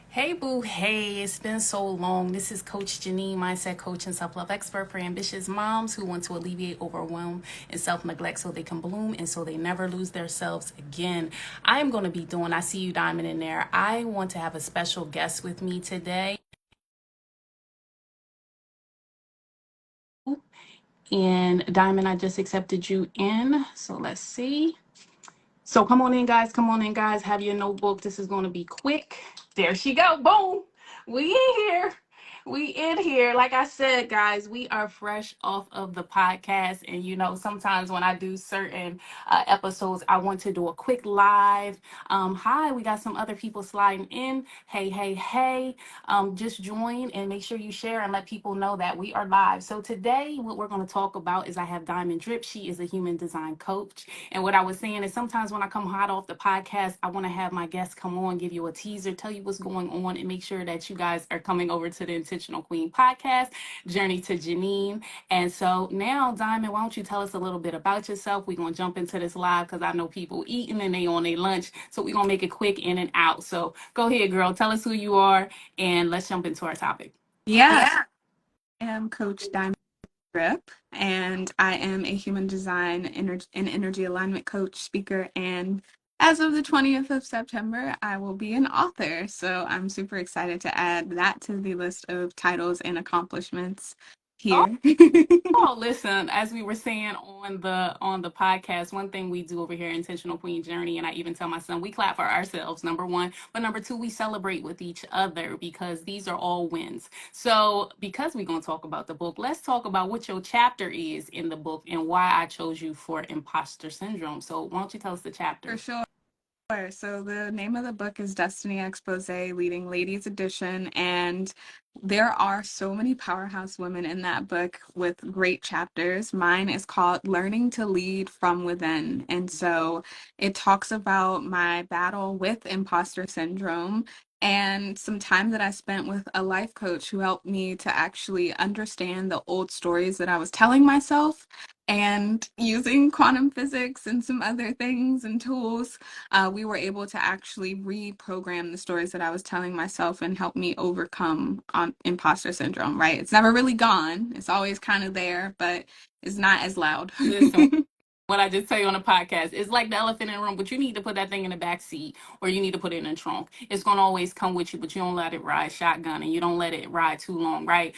Hey boo, hey, it's been so long. This is Coach Janine, mindset coach and self love expert for ambitious moms who want to alleviate overwhelm and self neglect so they can bloom and so they never lose themselves again. I am going to be doing, I see you, Diamond, in there. I want to have a special guest with me today. And Diamond, I just accepted you in. So let's see. So come on in, guys. Come on in, guys. Have your notebook. This is going to be quick. There she go. Boom. We in here. We in here. Like I said, guys, we are fresh off of the podcast. And, sometimes when I do certain episodes, I want to do a quick live. Hi, we got some other people sliding in. Hey, hey, hey. Just join and make sure you share and let people know that we are live. So today, what we're going to talk about is I have Diamond Drip. She is a human design coach. And what I was saying is sometimes when I come hot off the podcast, I want to have my guests come on, give you a teaser, tell you what's going on, and make sure that you guys are coming over to the Intentional Queen podcast, Journey to Janine. And so now, Diamond, why don't you tell us a little bit about yourself? We're going to jump into this live because I know people eating and they on their lunch. So we're going to make it quick in and out. So go ahead, girl. Tell us who you are and let's jump into our topic. Yeah, I am Coach Diamond Drip, and I am a human design and energy alignment coach, speaker, and as of the 20th of September, I will be an author. So I'm super excited to add that to the list of titles and accomplishments here. Oh, listen, as we were saying on the podcast, one thing we do over here, Intentional Queen Journey, and I even tell my son, we clap for ourselves, number one. But number two, we celebrate with each other because these are all wins. So because we're going to talk about the book, let's talk about what your chapter is in the book and why I chose you for imposter syndrome. So why don't you tell us the chapter? For sure. So the name of the book is Destiny Expose, Leading Ladies Edition, and there are so many powerhouse women in that book with great chapters. Mine is called Learning to Lead from Within, and so it talks about my battle with imposter syndrome and some time that I spent with a life coach who helped me to actually understand the old stories that I was telling myself. And using quantum physics and some other things and tools, we were able to actually reprogram the stories that I was telling myself and help me overcome imposter syndrome, right? It's never really gone. It's always kind of there, but it's not as loud. Listen, what I just tell you on the podcast, it's like the elephant in the room, but you need to put that thing in the back seat or you need to put it in the trunk. It's going to always come with you, but you don't let it ride shotgun and you don't let it ride too long, right?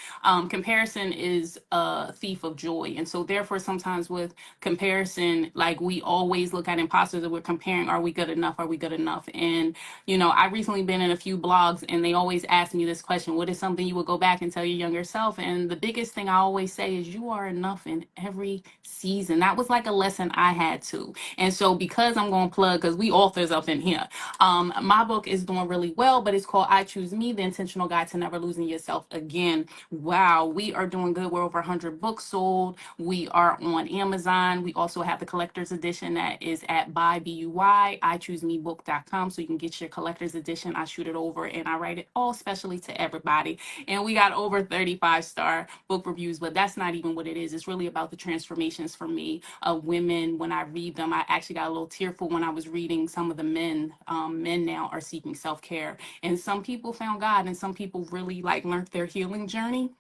Comparison is a thief of joy. And so therefore, sometimes with comparison, like we always look at imposters and we're comparing, are we good enough? Are we good enough? And, I recently been in a few blogs and they always ask me this question, what is something you would go back and tell your younger self? And the biggest thing I always say is you are enough in every season. That was like a lesson I had to. And so because I'm going to plug, because we authors up in here, my book is doing really well, but it's called I Choose Me, The Intentional Guide to Never Losing Yourself Again. Wow, we are doing good. We're over 100 books sold. We are on Amazon. We also have the collector's edition that is at buy, iChooseMeBook.com. So you can get your collector's edition. I shoot it over and I write it all specially to everybody. And we got over 35-star book reviews, but that's not even what it is. It's really about the transformations for me of women. When I read them, I actually got a little tearful when I was reading some of the men. Men now are seeking self-care. And some people found God and some people really like learned their healing journey.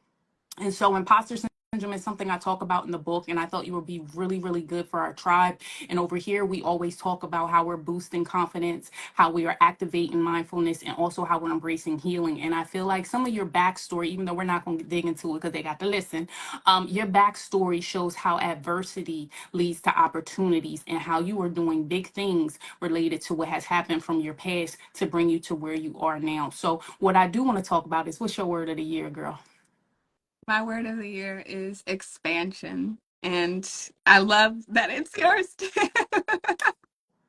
And so imposter syndrome is something I talk about in the book, and I thought you would be really, really good for our tribe. And over here, we always talk about how we're boosting confidence, how we are activating mindfulness, and also how we're embracing healing. And I feel like some of your backstory, even though we're not going to dig into it because they got to listen, your backstory shows how adversity leads to opportunities and how you are doing big things related to what has happened from your past to bring you to where you are now. So what I do want to talk about is what's your word of the year, girl? My word of the year is expansion. And I love that it's yours too.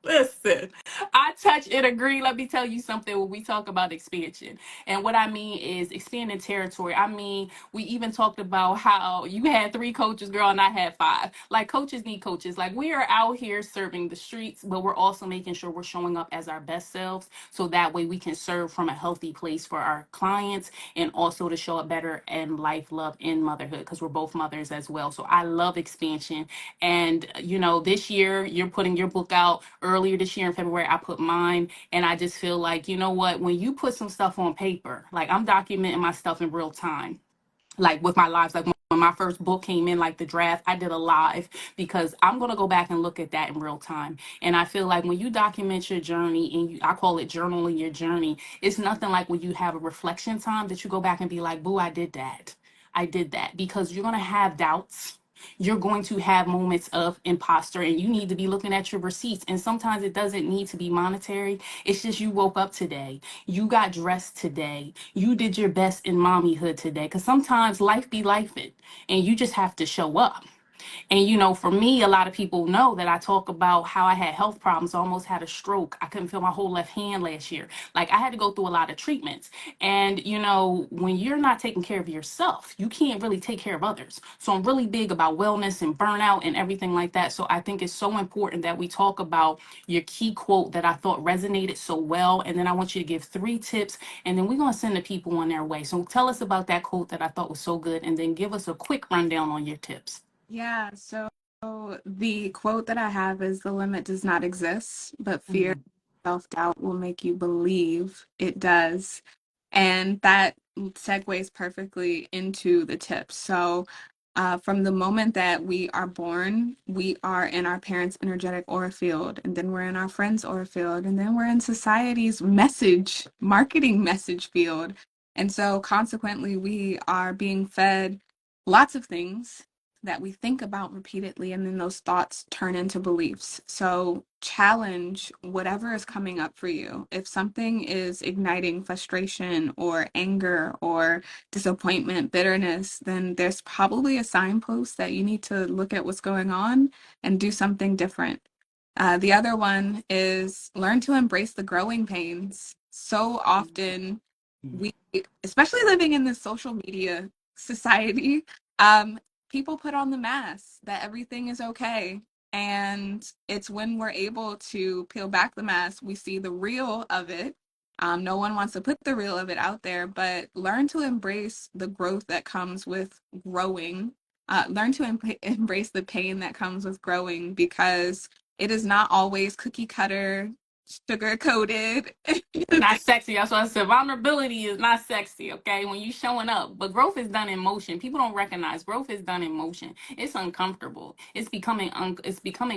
Listen, I touch and agree. Let me tell you something when we talk about expansion. And what I mean is expanding territory. I mean, we even talked about how you had 3 coaches, girl, and I had 5. Like, coaches need coaches. Like, we are out here serving the streets, but we're also making sure we're showing up as our best selves. So that way we can serve from a healthy place for our clients and also to show up better in life, love, and motherhood because we're both mothers as well. So I love expansion. And, this year you're putting your book out early earlier this year in February, I put mine, and I just feel like, you know what, when you put some stuff on paper, like I'm documenting my stuff in real time, like with my lives, like when my first book came in, like the draft, I did a live because I'm going to go back and look at that in real time. And I feel like when you document your journey, and I call it journaling your journey, it's nothing like when you have a reflection time that you go back and be like, boo, I did that. I did that. Because you're going to have doubts. You're going to have moments of imposter, and you need to be looking at your receipts. And sometimes it doesn't need to be monetary. It's just you woke up today, you got dressed today, you did your best in mommyhood today. Because sometimes life be life, and you just have to show up. And for me, a lot of people know that I talk about how I had health problems. I almost had a stroke. I couldn't feel my whole left hand last year. Like I had to go through a lot of treatments. And when you're not taking care of yourself, you can't really take care of others. So I'm really big about wellness and burnout and everything like that. So I think it's so important that we talk about your key quote that I thought resonated so well. And then I want you to give 3 tips, and then we're going to send the people on their way. So tell us about that quote that I thought was so good, and then give us a quick rundown on your tips. Yeah, so the quote that I have is the limit does not exist, but fear, self-doubt will make you believe it does. And that segues perfectly into the tips. So, from the moment that we are born, we are in our parents' energetic aura field, and then we're in our friends' aura field, and then we're in society's marketing message field. And so, consequently, we are being fed lots of things that we think about repeatedly, and then those thoughts turn into beliefs. So challenge whatever is coming up for you. If something is igniting frustration or anger or disappointment, bitterness, then there's probably a signpost that you need to look at what's going on and do something different. The other one is learn to embrace the growing pains. So often we, especially living in this social media society, um, people put on the mask that everything is okay. And it's when we're able to peel back the mask, we see the real of it. No one wants to put the real of it out there, but learn to embrace the growth that comes with growing. Learn to embrace the pain that comes with growing, because it is not always cookie cutter, sugar coated. Not sexy. That's what I said. Vulnerability is not sexy, okay? When you showing up. But growth is done in motion. People don't recognize growth is done in motion. It's uncomfortable. It's becoming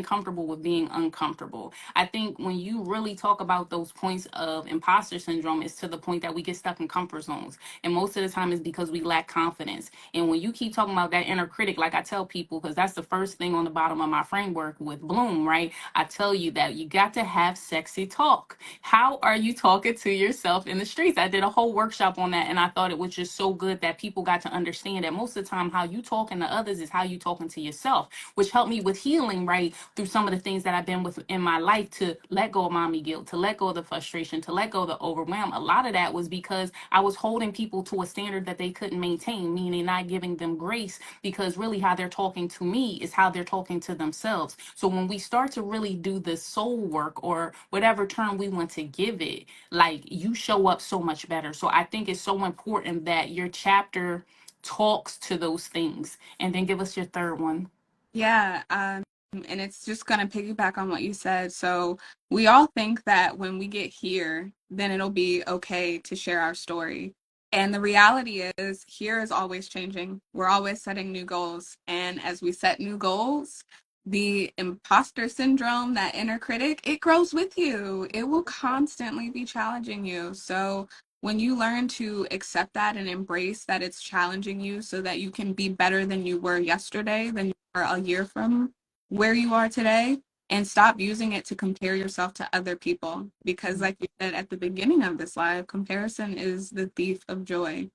comfortable with being uncomfortable. I think when you really talk about those points of imposter syndrome, it's to the point that we get stuck in comfort zones. And most of the time it's because we lack confidence. And when you keep talking about that inner critic, like I tell people, because that's the first thing on the bottom of my framework with Bloom, right? I tell you that you got to have sexy talk. How are you talking to yourself in the streets? I did a whole workshop on that, and I thought it was just so good that people got to understand that most of the time how you talking to others is how you talking to yourself, which helped me with healing, right, through some of the things that I've been with in my life, to let go of mommy guilt, to let go of the frustration, to let go of the overwhelm. A lot of that was because I was holding people to a standard that they couldn't maintain, meaning not giving them grace, because really how they're talking to me is how they're talking to themselves. So when we start to really do the soul work, or whatever term we want to give it, like you show up so much better. So I think it's so important that your chapter talks to those things. And then give us your third one. Yeah, and it's just going to piggyback on what you said. So we all think that when we get here, then it'll be okay to share our story. And the reality is, here is always changing. We're always setting new goals. And as we set new goals, the imposter syndrome, that inner critic, it grows with you. It will constantly be challenging you. So when you learn to accept that and embrace that it's challenging you so that you can be better than you were yesterday, than you were a year from where you are today, and stop using it to compare yourself to other people. Because, like you said at the beginning of this live, comparison is the thief of joy.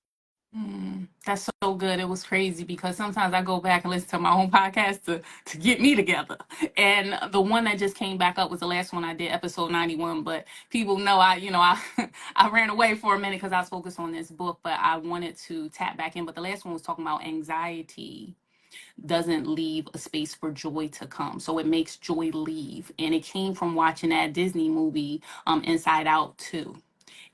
That's so good. It was crazy because sometimes I go back and listen to my own podcast to get me together. And the one that just came back up was the last one I did, episode 91. But people know I I ran away for a minute because I was focused on this book, but I wanted to tap back in. But the last one was talking about anxiety doesn't leave a space for joy to come. So it makes joy leave. And it came from watching that Disney movie, Inside Out 2.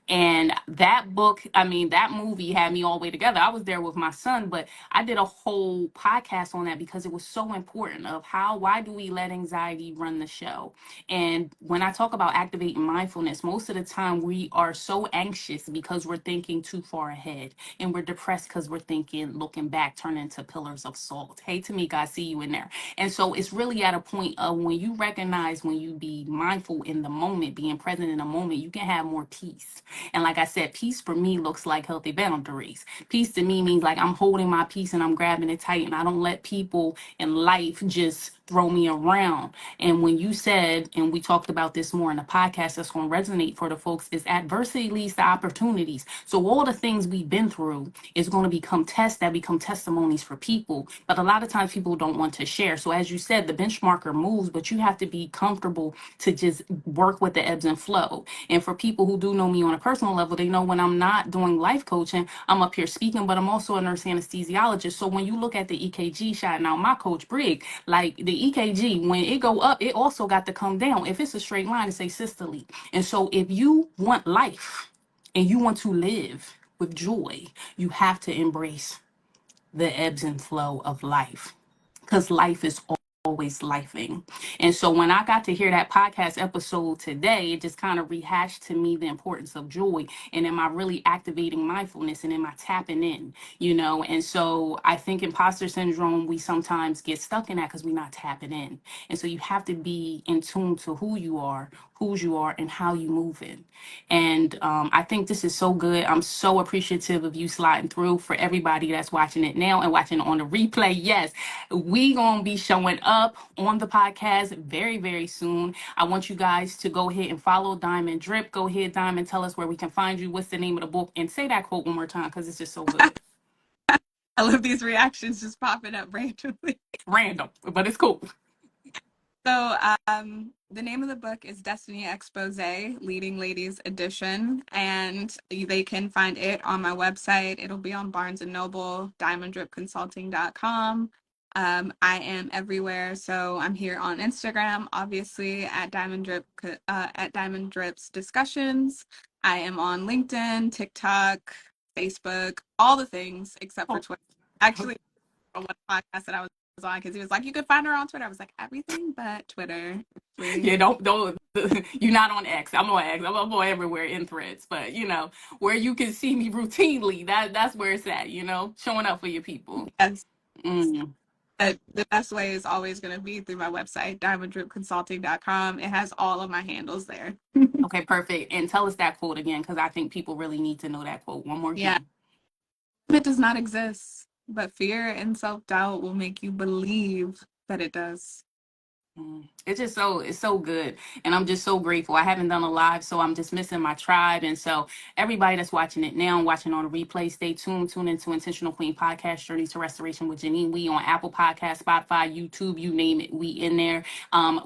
And that book, I mean, that movie had me all the way together. I was there with my son, but I did a whole podcast on that because it was so important of why do we let anxiety run the show? And when I talk about activating mindfulness, most of the time we are so anxious because we're thinking too far ahead, and we're depressed because we're thinking, looking back, turning into pillars of salt. Hey, Tamika, I see you in there. And so it's really at a point of when you recognize, when you be mindful in the moment, being present in the moment, you can have more peace. And like I said, peace for me looks like healthy boundaries. Peace to me means like I'm holding my peace and I'm grabbing it tight, and I don't let people in life just throw me around. And when you said, and we talked about this more in the podcast, that's going to resonate for the folks, is adversity leads to opportunities. So all the things we've been through is going to become tests that become testimonies for people. But a lot of times people don't want to share. So as you said, the benchmarker moves, but you have to be comfortable to just work with the ebbs and flow. And for people who do know me on a personal level, they know when I'm not doing life coaching, I'm up here speaking, but I'm also a nurse anesthesiologist. So when you look at the EKG shot, now my coach Brig, like the EKG, when it go up, it also got to come down. If it's a straight line, it's asystole. And so if you want life and you want to live with joy, you have to embrace the ebbs and flow of life, because life is always lifing. And so when I got to hear that podcast episode today, it just kind of rehashed to me the importance of joy, and am I really activating mindfulness, and am I tapping in, And so I think imposter syndrome, we sometimes get stuck in that because we're not tapping in. And so you have to be in tune to who you are, whose you are, and how you move in. And I think this is so good. I'm so appreciative of you sliding through. For everybody that's watching it now and watching it on the replay, yes, we gonna be showing up on the podcast very, very soon. I want you guys to go ahead and follow Diamond Drip. Go ahead, Diamond, tell us where we can find you. What's the name of the book? And say that quote one more time because it's just so good. I love these reactions just popping up randomly. Random, but it's cool. So, the name of the book is Destiny Expose, Leading Ladies Edition, and they can find it on my website. It'll be on Barnes and Noble, diamonddripconsulting.com. I am everywhere, so I'm here on Instagram, obviously at at Diamond Drips Discussions. I am on LinkedIn, TikTok, Facebook, all the things except for Oh. Twitter. Actually, on one podcast that I was on, because he was like, you could find her on Twitter. I was like, everything but Twitter. Yeah, don't. You're not on X. I'm on X. I'm everywhere in Threads, but where you can see me routinely, that's where it's at. Showing up for your people. Yes. Mm. But the best way is always going to be through my website, diamonddripconsulting.com. It has all of my handles there. Okay, perfect. And tell us that quote again, because I think people really need to know that quote one more Yeah, again. it does not exist, but fear and self-doubt will make you believe that it does. It's so good. And I'm just so grateful. I haven't done a live, so I'm just missing my tribe. And so everybody that's watching it now, watching on a replay, stay tuned. Tune into Intentional Queen Podcast, Journey to Restoration with Janine. We on Apple Podcast, Spotify, YouTube, you name it. We in there.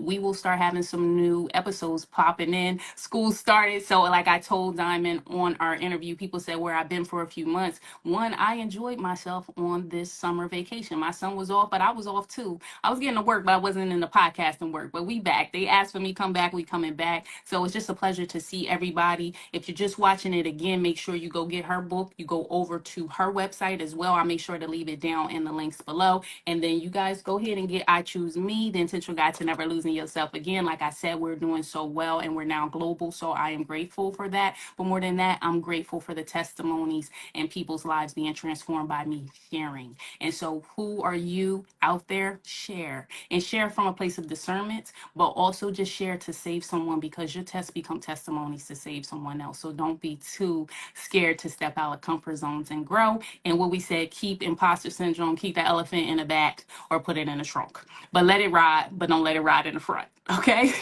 We will start having some new episodes popping in. School started. So like I told Diamond on our interview, people said where I've been for a few months. One, I enjoyed myself on this summer vacation. My son was off, but I was off too. I was getting to work, but I wasn't in the podcasting work. But we back. They asked for me come back. We coming back. So it's just a pleasure to see everybody. If you're just watching it again, make sure you go get her book. You go over to her website as well. I'll make sure to leave it down in the links below. And then you guys go ahead and get I Choose Me, the intentional guide to never losing yourself again. Like I said, we're doing so well and we're now global. So I am grateful for that. But more than that, I'm grateful for the testimonies and people's lives being transformed by me sharing. And so who are you out there? Share. And share from a place of discernment, but also just share to save someone, because your tests become testimonies to save someone else. So don't be too scared to step out of comfort zones and grow. And what we said, keep imposter syndrome, keep the elephant in the back or put it in the trunk. But let it ride, but don't let it ride in the front. Okay.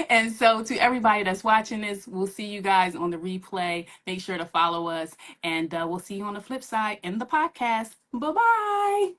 And so to everybody that's watching this, we'll see you guys on the replay. Make sure to follow us, and we'll see you on the flip side in the podcast. Bye-bye.